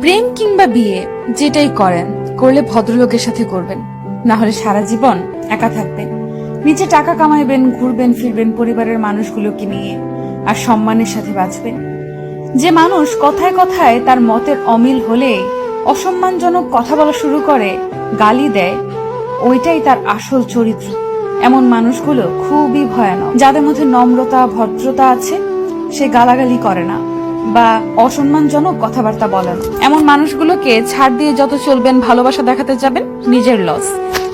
প্রেম কিংবা বিয়ে যেটাই করেন, করলে ভদ্রলোকের সাথে করবেন, না হলে সারা জীবন একা থাকবেন। নিজে টাকা কামাইবেন, ঘুরবেন ফিরবেন পরিবারের মানুষগুলোকে নিয়ে, আর সম্মানের সাথে বাঁচবেন। যে মানুষ কথায় কথায় তার মতের অমিল হলে অসম্মানজনক কথা বলা শুরু করে, গালি দেয়, ওইটাই তার আসল চরিত্র। এমন মানুষগুলো খুবই ভয়ানক। যাদের মধ্যে নম্রতা ভদ্রতা আছে, সে গালাগালি করে না বা অসম্মানজনক কথাবার্তা বলেন। এমন মানুষগুলোকে ছাড় দিয়ে যত চলবেন, ভালোবাসা দেখাতে যাবেন, নিজের লস।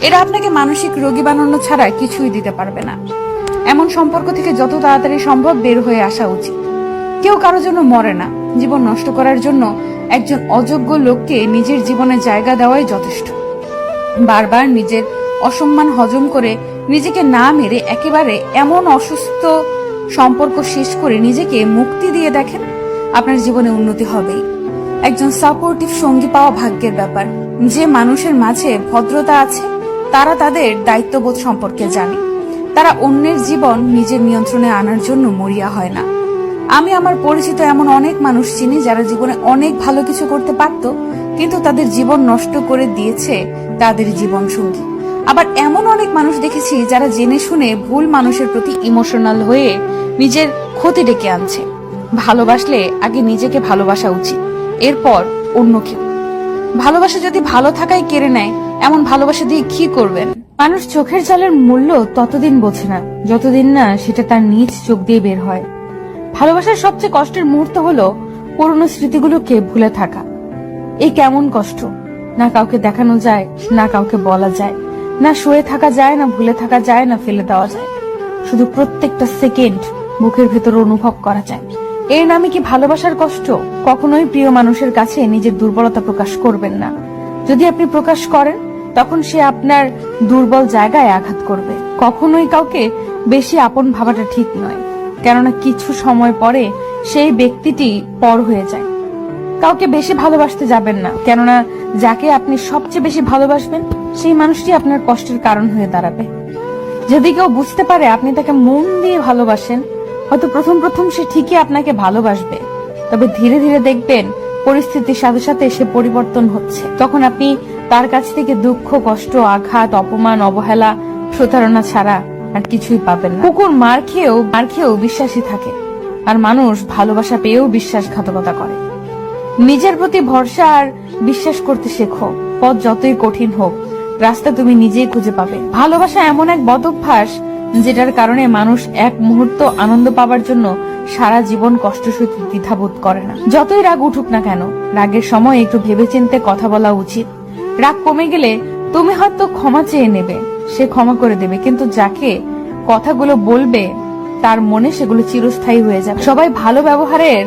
এরা আপনাকে মানসিক রোগী বানানো ছাড়া কিছুই দিতে পারবে না। এমন সম্পর্ক থেকে যত তাড়াতাড়ি সম্ভব বের হয়ে আসা উচিত। কেউ কারোর জন্য মরে না। জীবন নষ্ট করার জন্য একজন অযোগ্য লোককে নিজের জীবনে জায়গা দেওয়াই যথেষ্ট। বারবার নিজের অসম্মান হজম করে নিজেকে না মেরে একেবারে এমন অসুস্থ সম্পর্ক শেষ করে নিজেকে মুক্তি দিয়ে দেখেন, আপনার জীবনে উন্নতি হবেই। একজন সাপোর্টিভ সঙ্গী পাওয়া ভাগ্যের ব্যাপার। যে মানুষের মাঝে ভদ্রতা আছে, তারা তাদের দায়িত্ববোধ সম্পর্কে জানে। তারা অন্যের জীবন নিজের নিয়ন্ত্রণে আনার জন্য মরিয়া হয় না। আমি আমার পরিচিত এমন অনেক মানুষ চিনি যারা জীবনে অনেক ভালো কিছু করতে পারত, কিন্তু তাদের জীবন নষ্ট করে দিয়েছে তাদের জীবন সঙ্গী। আবার এমন অনেক মানুষ দেখেছি যারা জেনে শুনে ভুল মানুষের প্রতি ইমোশনাল হয়ে নিজের ক্ষতি ডেকে আনছে। ভালোবাসলে আগে নিজেকে ভালোবাসা উচিত, এরপর অন্য কেউ। ভালোবাসা যদি ভালো থাকাই কেড়ে নেয়, এমন ভালোবাসা দিয়ে কি করবেন? মানুষ চোখের জলের মূল্য ততদিন বোঝে না যতদিন না সেটা তার নিজ চোখ দিয়ে বের হয়। ভালোবাসার সবচেয়ে কষ্টের মুহূর্ত হলো পুরনো স্মৃতিগুলোকে ভুলে থাকা। এই কেমন কষ্ট! না কাউকে দেখানো যায়, না কাউকে বলা যায়, না শুয়ে থাকা যায়, না ভুলে থাকা যায়, না ফেলে দেওয়া যায়। শুধু প্রত্যেকটা সেকেন্ড বুকের ভেতর অনুভব করা যায়। এর নামে কি ভালোবাসার কষ্ট? কখনোই প্রিয় মানুষের কাছে নিজের দুর্বলতা প্রকাশ করবেন না। যদি আপনি প্রকাশ করেন, তখন সে আপনার দুর্বল জায়গায় আঘাত করবে। কখনোই কাউকে বেশি আপন ভাবাটা ঠিক নয়, কেননা কিছু সময় পরে সেই ব্যক্তিটি পর হয়ে যায়। কাউকে বেশি ভালোবাসতে যাবেন না, কেননা যাকে আপনি সবচেয়ে বেশি ভালোবাসবেন, সেই মানুষটি আপনার কষ্টের কারণ হয়ে দাঁড়াবে। যদি কেউ বুঝতে পারে আপনি তাকে মন দিয়ে ভালোবাসেন, হয়তো প্রথম প্রথম সে ঠিকই আপনাকে ভালোবাসবে, তবে ধীরে ধীরে দেখবেন পরিস্থিতির সাথে সাথে সে পরিবর্তন হচ্ছে। তখন আপনি তার কাছ থেকে দুঃখ, কষ্ট, আঘাত, অপমান, অবহেলা, প্রতারণা ছাড়া আর কিছুই পাবেন না। কুকুর মার খেয়েও বিশ্বাসী থাকে, আর মানুষ ভালোবাসা পেয়েও বিশ্বাসঘাতকতা করে। নিজের প্রতি ভরসা আর বিশ্বাস করতে শেখো। পথ যতই কঠিন হোক, রাস্তা তুমি নিজেই খুঁজে পাবে। ভালোবাসা এমন এক বদ অভ্যাস যেটার কারণে মানুষ এক মুহূর্ত আনন্দ পাবার জন্য সারা জীবন কষ্ট সইতে দ্বিধাবোধ করে না। যতই রাগ উঠুক না কেন, রাগের সময় একটু ভেবেচিন্তে কথা বলা উচিত। রাগ কমে গেলে তুমি হয়তো ক্ষমা চেয়ে নেবে, সে ক্ষমা করে দেবে, কিন্তু যাকে কথাগুলো বলবে তার মনে সেগুলো চিরস্থায়ী হয়ে যাবে। সবাই ভালো ব্যবহারের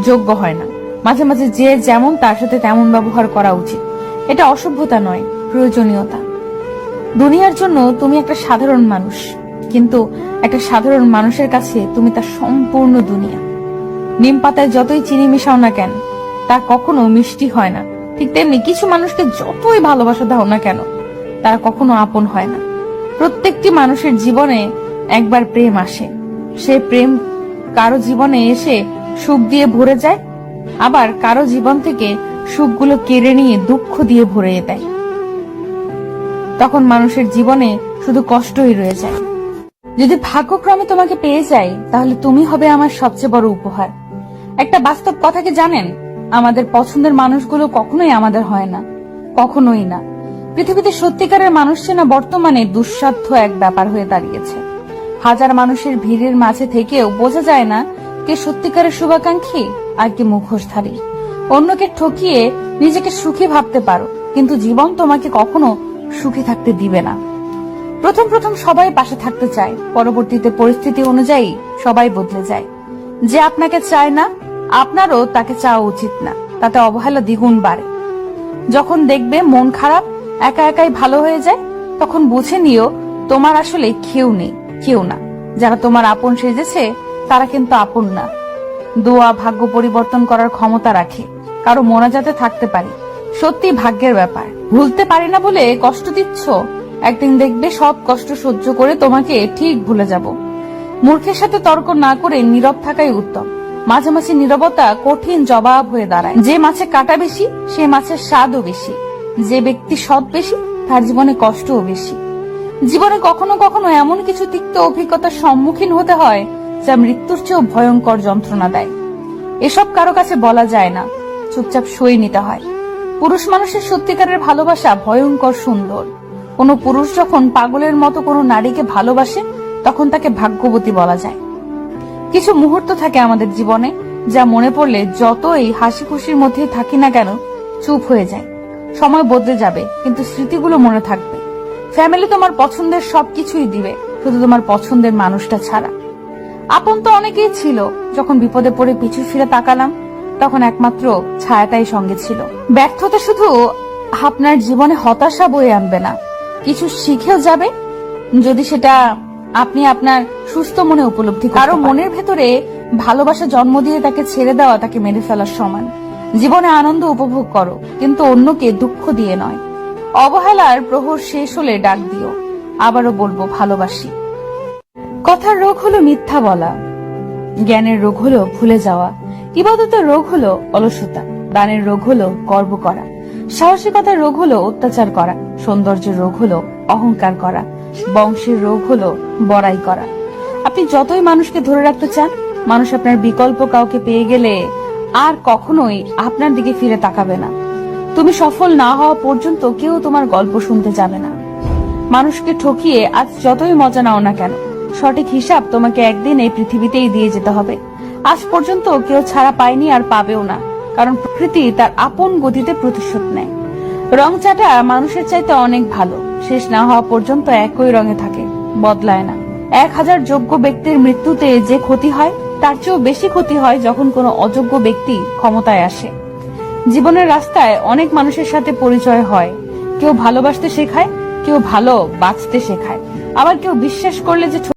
যোগ্য হয় না। মাঝে মাঝে যে যেমন তার সাথে তেমন ব্যবহার করা উচিত। এটা অসভ্যতা নয়, প্রয়োজনীয়তা। দুনিয়ার জন্য তুমি একটা সাধারণ মানুষ, কিন্তু একটা সাধারণ মানুষের কাছে তুমি তার সম্পূর্ণ দুনিয়া। নিম পাতায় যতই চিনি মিশাও না কেন, তা কখনো মিষ্টি হয় না। ঠিক তেমনি কিছু মানুষকে যতই ভালোবাসা দাও না কেন, তারা কখনো আপন হয় না। প্রত্যেকটি মানুষের জীবনে একবার প্রেম আসে। সে প্রেম কারো জীবনে এসে সুখ দিয়ে ভরে যায়, আবার কারো জীবন থেকে সুখগুলো কেড়ে নিয়ে দুঃখ দিয়ে ভরিয়ে দেয়। তখন মানুষের জীবনে শুধু কষ্টই রয়ে যায়। যদি ভাগ্যক্রমে তোমাকে পেয়ে যাই, তাহলে তুমি হবে আমার সবচেয়ে বড় উপহার। একটা বাস্তব কথা কি জানেন? আমাদের পছন্দের মানুষগুলো কখনোই আমাদের হয় না, কখনোই না। পৃথিবীতে সত্যিকারের মানুষ চেনা বর্তমানে দুঃসাধ্য এক ব্যাপার হয়ে দাঁড়িয়েছে। হাজার মানুষের ভিড়ের মাঝে থেকেও বোঝা যায় না কে সত্যিকারের শুভাকাঙ্ক্ষী আর কে মুখোশধারী। অন্যকে ঠকিয়ে নিজেকে সুখী ভাবতে পারো, কিন্তু জীবন তোমাকে কখনো সুখী থাকতে দিবে না। প্রথম প্রথম সবাই পাশে থাকতে চায়, পরবর্তীতে পরিস্থিতি অনুযায়ী সবাই বদলে যায়। যে আপনাকে চায় না, আপনারও তাকে চাওয়া উচিত না, তাতে অবহেলা দ্বিগুণ বাড়ে। যখন দেখবে মন খারাপ, একা একাই ভালো হয়ে যায়, তখন বুঝে নিও তোমার আসলে কেউ না। যারা তোমার আপন সেজেছে তারা কিন্তু আপন না। দোয়া ভাগ্য পরিবর্তন করার ক্ষমতা রাখে, কারো মোনাজাতে থাকতে পারে, সত্যি ভাগ্যের ব্যাপার। ভুলতে পারি না বলে কষ্ট দিচ্ছ, একদিন দেখবে সব কষ্ট সহ্য করে তোমাকে ঠিক ভুলে যাব। মূর্খের সাথে তর্ক না করে নীরব থাকাই উত্তম। মাঝে মাঝে নীরবতা কঠিন জবাব হয়ে দাঁড়ায়। যে মাছে কাটা বেশি সে মাছের স্বাদও বেশি। যে ব্যক্তি সৎ বেশি তার জীবনে কষ্টও বেশি। জীবনে কখনো কখনো এমন কিছু তিক্ত অভিজ্ঞতার সম্মুখীন হতে হয় যা মৃত্যুর চেয়েও ভয়ঙ্কর যন্ত্রণা দেয়। এসব কারো কাছে বলা যায় না, চুপচাপ সই নিতে হয়। পুরুষ মানুষের সত্যিকারের ভালোবাসা ভয়ঙ্কর সুন্দর। কোনো পুরুষ যখন পাগলের মতো কোনো নারীকে ভালোবাসে তখন তাকে ভাগ্যবতী বলা যায়। কিছু মুহূর্ত থাকে আমাদের জীবনে যা মনে পড়লে যতই হাসি খুশির মধ্যেই থাকি না কেন চুপ হয়ে যায়। সময় বদলে যাবে কিন্তু স্মৃতিগুলো মনে থাকবে। ফ্যামিলি তোমার পছন্দের সবকিছুই দিবে, শুধু তোমার পছন্দের মানুষটা ছাড়া। আপন তো অনেকেই ছিল, যখন বিপদে পড়ে পিছু ফিরে তাকালাম তখন একমাত্র ছায়াটাই সঙ্গে ছিল। ব্যর্থতা শুধু আপনার জীবনে হতাশা বয়ে আনবে না, কিছু শিখেও যাবে যদি সেটা আপনি আপনার সুস্থ মনে উপলব্ধি করেন। কারো মনের ভেতরে ভালোবাসা জন্ম দিয়ে তাকে ছেড়ে দেওয়া তাকে মেরে ফেলার সমান। জীবনে আনন্দ উপভোগ করো, কিন্তু অন্যকে দুঃখ দিয়ে নয়। অবহেলার প্রহর শেষ হলে ডাক দিও, আবারও বলবো ভালোবাসি। কথার রোগ হলো মিথ্যা বলা, জ্ঞানের রোগ হলো ভুলে যাওয়া, ইবাদতের রোগ হলো অলসতা, দানের রোগ হলো গর্ব করা, সাহসিকতার রোগ হলো অত্যাচার করা, সৌন্দর্যের রোগ হলো অহংকার করা, বংশের রোগ হলো বড়াই করা। আপনি যতই মানুষকে ধরে রাখতে চান, মানুষ আপনার বিকল্প কাউকে পেয়ে গেলে আর কখনোই আপনার দিকে ফিরে তাকাবে না। তুমি সফল না হওয়া পর্যন্ত কেউ তোমার গল্প শুনতে যাবে না। মানুষকে ঠকিয়ে আজ যতই মজা নাও না কেন, সঠিক হিসাব তোমাকে একদিন এই পৃথিবীতেই দিয়ে যেতে হবে। আজ পর্যন্ত কেউ ছাড়া পায়নি আর পাবেও না, কারণ প্রকৃতি তার আপন গতিতে প্রতিশোধ নেয়। রং চাটা মানুষের চাইতে অনেক ভালো, শেষ না হওয়া পর্যন্ত একই রঙে থাকে, বদলায় না। 1000 যোগ্য ব্যক্তির মৃত্যুতে যে ক্ষতি হয় তার চেয়েও বেশি ক্ষতি হয় যখন কোনো অযোগ্য ব্যক্তি ক্ষমতায় আসে। জীবনের রাস্তায় অনেক মানুষের সাথে পরিচয় হয়, কেউ ভালোবাসতে শেখায়, কেউ ভালো বাঁচতে শেখায়, আবার কেউ বিশ্বাস করলে যে